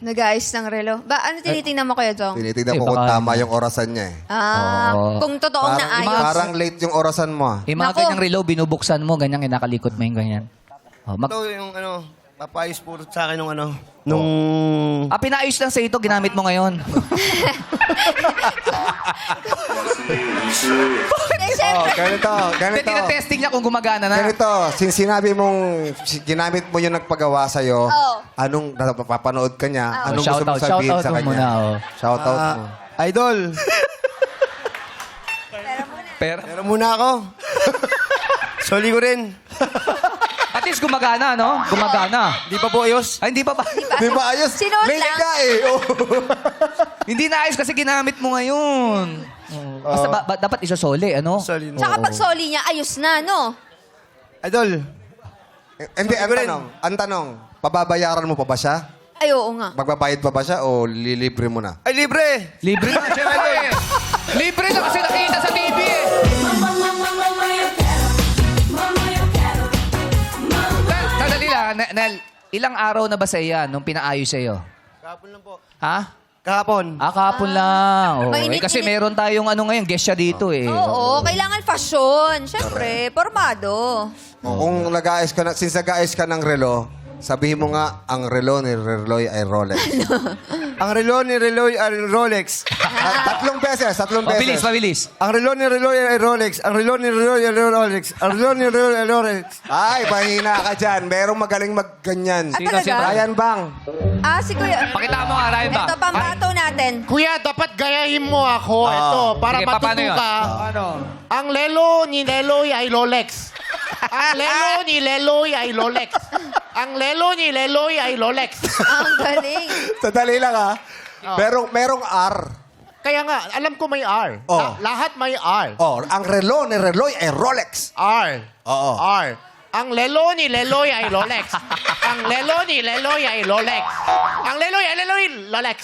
Nag-aayos ng relo. Ba, ano tinitingnan mo Kuya Jong? Tinitignan ko Eh, kung baka- tama yung orasan niya eh. Kung totoong naayos. Parang late yung orasan mo ah. Yung mga Nako. ganyang relo, binubuksan mo, ganyan, kinakalikot mo yung ganyan. Oh, Ito yung papayos puro sa akin nung nung... Pinaayos lang sa ito, ginamit mo ngayon. Eh, syempre. Ganito. Hindi, tinatesting niya kung gumagana na. Ganito, sinabi mong ginamit mo yung nagpagawa sa'yo, Oo. anong napapanood ka niya, Oo. anong gusto mong Shoutout, sabihin shoutout sa mo kanya? muna, oh. Shoutout mo. Idol, Pero, meron muna ako. Soli ko rin. at least gumagana, no? Gumagana. Di pa po ayos? Ay, hindi pa ba? Di ba ayos? Sinuot May lang. liga eh. Oh. Hindi na ayos kasi ginamit mo ngayon. Basta dapat isosoli, ano? Soli. Tsaka pag soli niya, ayos na, no? Idol, Hindi, ang tanong, pababayaran mo pa ba siya? Ay, oo nga. Magbabayad pa ba siya o lilibre mo na? ay libre! Libre na, syempre. Libre na kasi nakita sa TV eh. Sandali lang, Nel, ilang araw na ba sa iyan nung pinaayos sa iyo? Kahapon lang po. Ha? Kahapon. Kahapon lang. Oh, Mainit-init. kasi meron tayong ngayon, guest siya dito eh. Oo, kailangan fashion. Syempre, formado. Kung nag-aayos ka na, since nag-aayos ka ng relo, sabihin mo nga, ang relo ni Reloy ay Rolex. Ang relo ni Reloy ay Rolex. Tatlong beses. Mabilis, mabilis. Ang relo ni Reloy ay Rolex. Ang relo ni Reloy ay Rolex. Ang relo ni Reloy ay Rolex. Ay, mahina ka dyan. Merong magaling magganyan. Ah, talaga? Ryan Bang. Si Kuya. Pakita mo nga, Ryan ba? Ito, pambato natin. Kuya, dapat gayahin mo ako. Ito, para Sige, paano matuto yun? ka. Ang lelo ni Leloy ay Rolex. Ang lelo ni Leloy ay Rolex. Ang lelo ni Leloy ay Rolex. Ang galing. Sadali lang ha. Merong R. Kaya nga, alam ko may R. Oh. Lahat may R. Oh, ang relo ni Reloy ay Rolex. R. Oo. R. Ang lelo ni Leloy ay Rolex. Ang lelo ni Leloy ay Rolex. Ang lelo ay Leloy, Rolex.